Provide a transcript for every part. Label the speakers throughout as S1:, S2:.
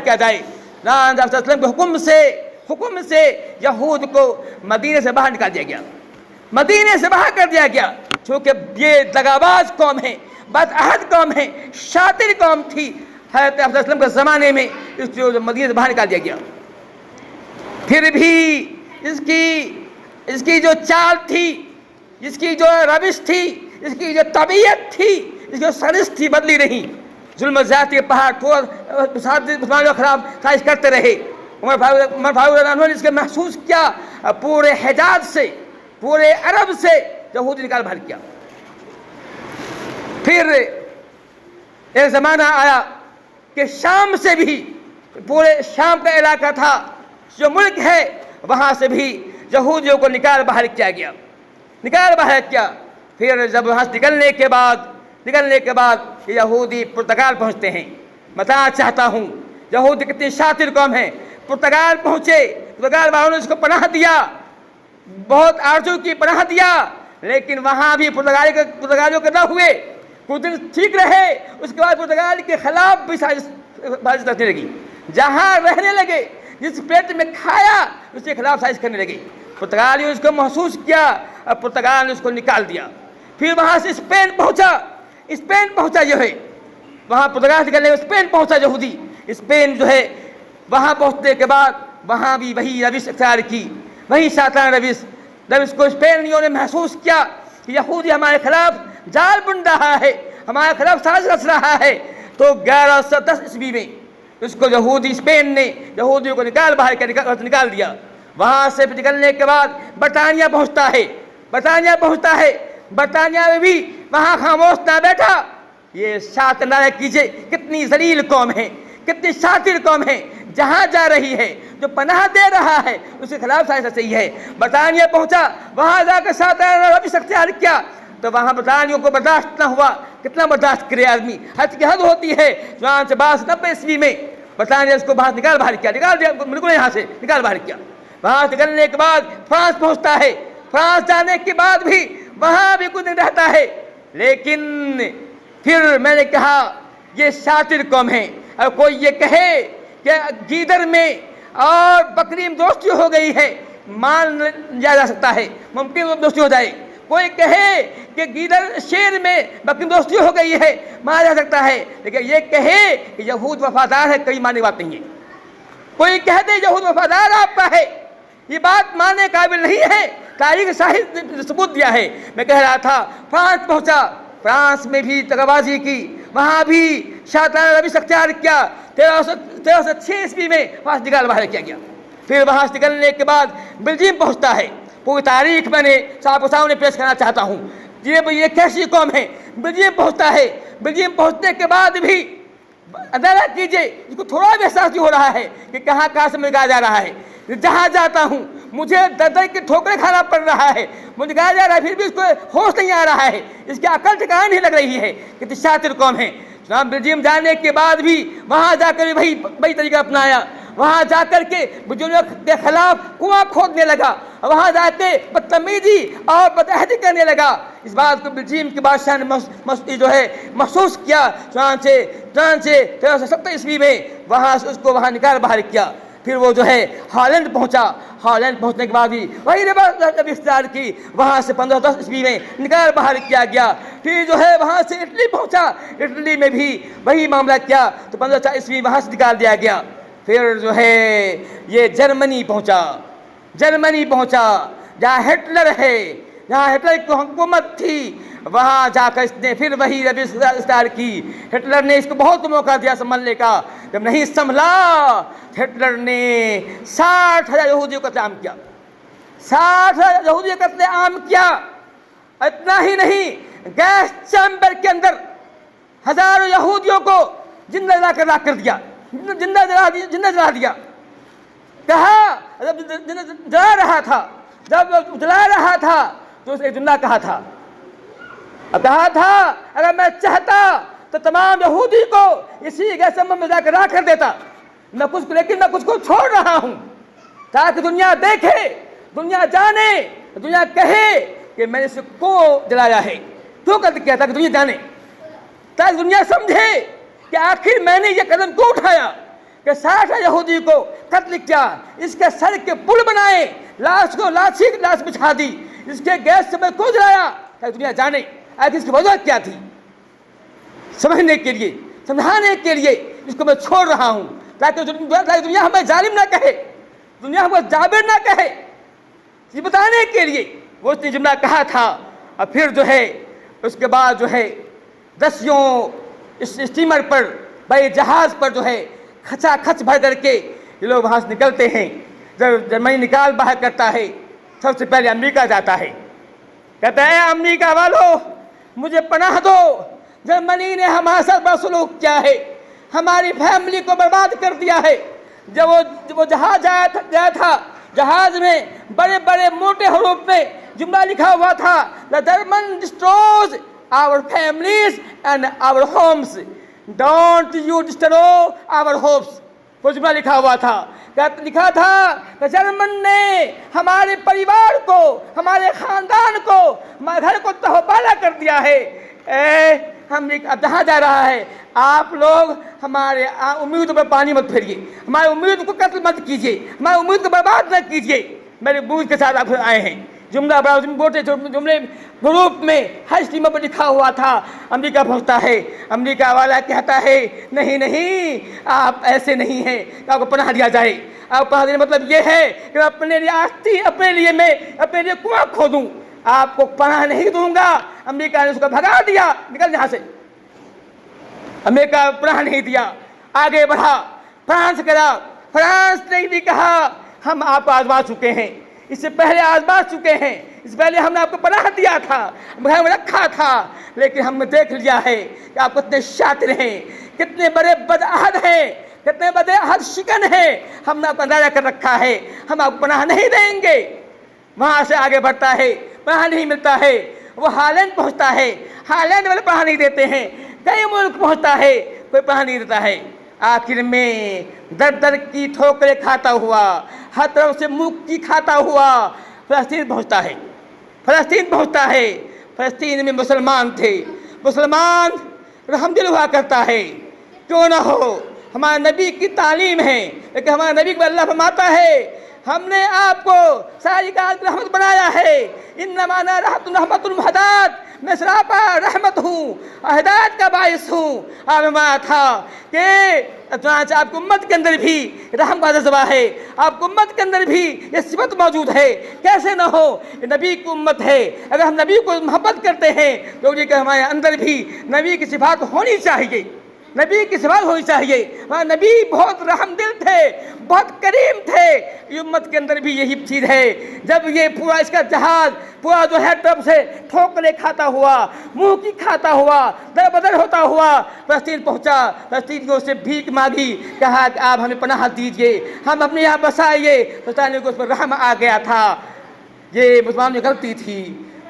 S1: کیا جائے۔ صلی اللہ علیہ وسلم کے حکم سے یہود کو مدینے سے باہر نکال دیا گیا، مدینے سے باہر کر دیا گیا، چونکہ یہ دغاباز قوم ہے، بدعہد قوم ہے، شاطر قوم تھی۔ حضرت علیہ وسلم کے زمانے میں اس کو مدینے سے باہر نکال دیا گیا۔ پھر بھی اس کی جو چال تھی، اس کی جو روش تھی، اس کی جو طبیعت تھی، اس کی جو سرشت تھی، بدلی نہیں۔ ظلم زیادتی کے پہاڑ مسلمانوں کے خلاف سازش کرتے رہے۔ عمر فاروق رضی اللہ عنہ نے اس کے محسوس کیا، پورے حجاز سے، پورے عرب سے یہودی نکال باہر کیا۔ پھر ایک زمانہ آیا کہ شام سے بھی، پورے شام کا علاقہ تھا جو ملک ہے، وہاں سے بھی یہودیوں کو نکال باہر کیا گیا، نکال باہر کیا۔ پھر جب وہاں سے نکلنے کے بعد یہودی پرتگال پہنچتے ہیں۔ بتانا چاہتا ہوں یہودی کتنی شاطر قوم ہے۔ پرتگال پہنچے، پرتگال والوں نے اس کو پناہ دیا، بہت آرزو کی پناہ دیا، لیکن وہاں بھی پرتگالیوں کے نہ ہوئے۔ کچھ دن ٹھیک رہے، اس کے بعد پرتگال کے خلاف بھی سازش کرنے لگی۔ جہاں رہنے لگے، جس پیٹ میں کھایا، اس کے خلاف سازش کرنے لگے۔ پرتگالیوں نے اس کو محسوس کیا اور پرتگال نے اس کو نکال دیا۔ پھر وہاں سے اسپین پہنچا جو ہے، وہاں پرتگال سے نکلنے اسپین پہنچا یہودی۔ اسپین جو ہے، وہاں پہنچنے کے بعد وہاں بھی وہی روش اختیار کی، وہی شیطان روش کو اسپینیوں نے محسوس کیا کہ یہودی ہمارے خلاف جال بن رہا ہے، ہمارے خلاف سازش رچ رہا ہے۔ تو 1110 عیسوی میں اس کو اسپین نے یہودیوں کو نکال دیا۔ وہاں سے نکلنے کے بعد برطانیہ پہنچتا ہے۔ برطانیہ میں بھی وہاں خاموش نہ بیٹھا۔ یہ شاطر نہ کیجئے، کتنی ذلیل قوم ہے، کتنی شاطر قوم ہے، جہاں جا رہی ہے، جو پناہ دے رہا ہے، اس کے خلاف سازش رچی ہے۔ برطانیہ پہنچا، وہاں جا کر شیطان روش اختیار کیا، تو وہاں برطانیوں کو برداشت نہ ہوا۔ کتنا برداشت کرے آدمی، حد کی حد ہوتی ہے۔ چنانچہ 1290 عیسوی میں برطانیہ اس کو نکال باہر کیا، بالکل یہاں سے نکال باہر کیا۔ وہاں سے نکلنے کے بعد فرانس پہنچتا ہے۔ فرانس جانے کے بعد بھی وہاں بھی کچھ دن رہتا ہے، لیکن پھر میں نے کہا یہ شاطر قوم ہے۔ اور کوئی یہ کہے کہ گیدر میں اور بکری میں دوستی ہو گئی ہے، مان لیا جا سکتا ہے، ممکن وہ دوستی ہو جائے۔ کوئی کہے کہ گیدر شیر میں بکری میں دوستی ہو گئی ہے، مانا جا سکتا ہے، لیکن یہ کہے کہ یہود وفادار ہے، کئی ماننے بات نہیں ہے۔ کوئی کہہ دے یہود وفادار آپ کا ہے، یہ بات ماننے قابل نہیں ہے۔ تاریخ شاہد نے ثبوت دیا ہے۔ میں کہہ رہا تھا فرانس پہنچا، فرانس میں بھی دغابازی کی، وہاں بھی شیطان روش اختیار کیا۔ 1306 عیسوی میں وہاں سے نکال باہر کیا گیا۔ پھر وہاں سے نکلنے کے بعد بلجیم پہنچتا ہے۔ پوری تاریخ میں نے صاحب کے سامنے پیش کرنا چاہتا ہوں، یہ کیسی قوم ہے۔ بلجیم پہنچتا ہے۔ بلجیم پہنچنے کے بعد بھی اندازہ کیجئے، اس کو تھوڑا بھی احساس نہیں ہو رہا ہے کہ کہاں سے نکالا جا رہا ہے۔ جہاں جاتا ہوں مجھے در کی ٹھوکریں کھانا پڑ رہا ہے، مجھے کہا جا رہا ہے، پھر بھی اس کو ہوش نہیں آ رہا ہے، اس کی عقل ٹھکانے نہیں لگ رہی ہے، کتنی شاطر قوم ہے۔ بلجیم جانے کے بعد بھی وہاں جا کر وہی طریقہ اپنایا۔ وہاں جا کر کے بزرگوں کے خلاف کنواں کھودنے لگا، وہاں جا کے بدتمیزی اور بدعہدی کرنے لگا۔ اس بات کو بلجیم کے بادشاہ نے جو ہے محسوس کیا۔ چنانچہ 1370 عیسوی میں اس کو وہاں نکال باہر کیا۔ پھر وہ جو ہے ہالینڈ پہنچا۔ ہالینڈ پہنچنے کے بعد بھی وہی روش اختیار کی، وہاں سے 1510 عیسوی میں نکال باہر کیا گیا۔ پھر جو ہے وہاں سے اٹلی پہنچا، اٹلی میں بھی وہی معاملہ کیا، تو 1540 عیسوی وہاں سے نکال دیا گیا۔ پھر جو ہے یہ جرمنی پہنچا جہاں ہٹلر ہے، جہاں ہٹلر کی حکومت تھی، وہاں جا کر اس نے پھر وہی روش اختیار کی۔ ہٹلر نے اس کو بہت موقع دیا سنبھلنے کا، جب نہیں سنبھلا ہٹلر نے 60,000 یہودیوں کا قتل عام کیا۔ 60,000 یہودیوں کا قتل عام کیا۔ اتنا ہی نہیں، گیس چیمبر کے اندر ہزاروں یہودیوں کو زندہ راکھ کر دیا، زندہ جلا دیا۔ کہا جب جلا رہا تھا تو اس نے جملہ کہا تھا اگر میں چاہتا تو تمام یہودی کو اسی گیس چیمبر میں جا کر راکھ کر دیتا، لیکن میں کچھ کو چھوڑ رہا ہوں تاکہ دنیا دیکھے، دنیا جانے، دنیا کہے کہ میں نے اس کو جلایا ہے۔ کیوں کیا؟ تاکہ دنیا جانے، تاکہ دنیا سمجھے کہ آخر میں نے یہ قدم کیوں اٹھایا، کہ 60 یہودی کو قتل کیا، اس کے سر کے پل بنائے، لاش کو لاش بچھا دی، اس کے گیس سے میں کو جلایا تاکہ دنیا جانے آخر اس کی وجہ کیا تھی۔ سمجھنے کے لیے، سمجھانے کے لیے اس کو میں چھوڑ رہا ہوں تاکہ دنیا ہمیں ظالم نہ کہے، دنیا ہمیں جابر نہ کہے، یہ بتانے کے لیے وہ اس نے جملہ کہا تھا۔ اور پھر جو ہے اس کے بعد جو ہے رسیوں اس اسٹیمر پر، بڑے جہاز پر جو ہے کھچا کھچ بھر کر کے یہ لوگ وہاں سے نکلتے ہیں۔ جب جرمنی نکال باہر کرتا ہے، سب سے پہلے امریکہ جاتا ہے، کہتا ہے اے امریکہ والو مجھے پناہ دو، جرمنی نے ہمارے ساتھ بڑا سلوک کیا ہے، ہماری فیملی کو برباد کر دیا ہے۔ جب وہ جہاز گیا تھا، جہاز میں بڑے بڑے موٹے حروف میں جملہ لکھا ہوا تھا The German destroys our families and our homes. Don't you destroy our hopes. وہ جملہ لکھا ہوا تھا، لکھا تھا کہ جرمن نے ہمارے پریوار کو، ہمارے خاندان کو، ہمارے گھر کو تہو بالا کر دیا ہے۔ ہم اب جہاں جا رہا ہے آپ لوگ ہمارے امید پر پانی مت پھیریے، ہماری امید کو قتل مت کیجیے، ہماری امید کو برباد نہ کیجیے، میرے بوجھ کے ساتھ آپ آئے ہیں۔ جملہ بڑا موٹے جملے گروپ میں ہر اسٹیمر پر لکھا ہوا تھا۔ امریکہ پہنچتا ہے، امریکہ والا کہتا ہے نہیں نہیں آپ ایسے نہیں ہیں کہ آپ کو پناہ دیا جائے۔ آپ پناہ دینے مطلب یہ ہے کہ اپنے لیے آستی، اپنے لیے کنواں کھودوں، آپ کو پناہ نہیں دوں گا۔ امریکہ نے اس کو بھگا دیا، نکل یہاں سے۔ امریکہ پناہ نہیں دیا، آگے بڑھا، فرانس کرا، فرانس نے بھی کہا ہم آپ کو آزما چکے ہیں، اس سے پہلے آزما چکے ہیں، اس سے پہلے ہم نے آپ کو پناہ دیا تھا، گھر میں رکھا تھا، لیکن ہم نے دیکھ لیا ہے کہ آپ کتنے شاطر ہیں، کتنے بڑے بدعہد ہیں، کتنے بڑے عہد شکن ہیں، ہم نے آپ کو اندازہ کر رکھا ہے، ہم آپ کو پناہ نہیں دیں گے۔ وہاں سے آگے بڑھتا ہے، پناہ نہیں ملتا ہے، وہ ہالینڈ پہنچتا ہے، ہالینڈ والے پناہ نہیں دیتے ہیں، کئی ملک پہنچتا ہے، کوئی پناہ نہیں دیتا ہے۔ آخر میں در در کی ٹھوکریں کھاتا ہوا، ہر طرف سے مکی کھاتا ہوا فلسطین پہنچتا ہے۔ فلسطین پہنچتا ہے، فلسطین میں مسلمان تھے، مسلمان رحم دل ہوا کرتا ہے، کیوں نہ ہو، ہمارے نبی کی تعلیم ہے، لیکن ہمارے نبی کو اللہ فرماتا ہے ہم نے آپ کو ساری کائنات رحمت بنایا ہے، انما انا رحمت المہدات، میں سراپا رحمت ہوں، ہدایت کا باعث ہوں۔ آپ نے فرمایا تھا کہ چنانچہ آپ کی امت کے اندر بھی رحم کا جذبہ ہے، آپ کی امت کے اندر بھی یہ صفت موجود ہے، کیسے نہ ہو، یہ نبی کی امت ہے، اگر ہم نبی کو محبت کرتے ہیں تو یہ کہ ہمارے اندر بھی نبی کی صفات ہونی چاہیے، نبی کی صفات ہونی چاہیے۔ نبی بہت رحم دل تھے، بہت کریم تھے، یہ امت کے اندر بھی یہی چیز ہے۔ جب یہ پورا اس کا جہاز پورا جو ہے طرف سے ٹھوکریں کھاتا ہوا، منہ کی کھاتا ہوا، در بدر ہوتا ہوا فلسطین پہنچا، فلسطینیوں سے بھیک مانگی، کہا کہ آپ ہمیں پناہ دیجئے، ہم اپنے یہاں بسائیے۔ فلسطینیوں کو اس پر رحم آ گیا تھا۔ یہ مسلمانوں کی غلطی تھی،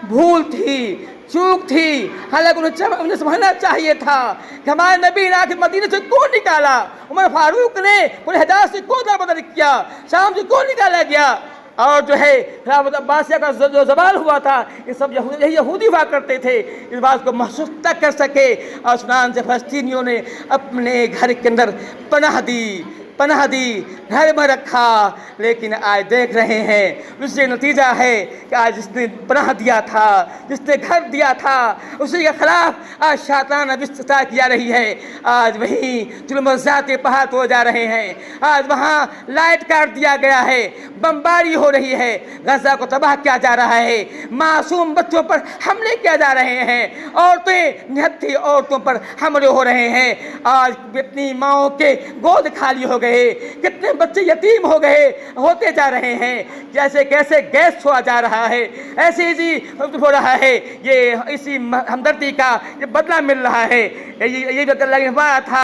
S1: بھول تھی، چوک تھی، حالانکہ انہیں سمجھنا چاہیے تھا کہ ہمارے نبی نے آخر مدینے سے کون نکالا، عمر فاروق نے پورے حجاز سے کون دربدر کیا، شام سے کون نکالا گیا، اور جو ہے خلافت عباسیہ کا جو زوال ہوا تھا یہ سب یہودی ہوا کرتے تھے، اس بات کو محسوس نہ کر سکے، اور چنانچہ سے فلسطینیوں نے اپنے گھر کے اندر پناہ دی، گھر میں رکھا۔ لیکن آج دیکھ رہے ہیں اس سے نتیجہ ہے کہ آج جس نے پناہ دیا تھا، جس نے گھر دیا تھا، اسی کے خلاف آج شیطانہ استحصال کی جا رہی ہے۔ آج وہیں ظلم و زیادتی پہاڑ توڑے جا رہے ہیں، آج وہاں لائٹ کاٹ دیا گیا ہے، بمباری ہو رہی ہے، غزہ کو تباہ کیا جا رہا ہے، معصوم بچوں پر حملے کیا جا رہے ہیں، عورتیں نہتی عورتوں پر حملے ہو رہے ہیں۔ آج اپنی ماؤں کے گود خالی ہو گئے، کتنے بچے یتیم ہوتے جا رہے ہیں، جیسے کیسے گیس چھوڑا جا رہا ہے، ایسے ہی ہو رہا ہے، یہ اسی ہمدردی کا یہ بدلہ مل رہا ہے۔ یہ اللہ نے فرمایا تھا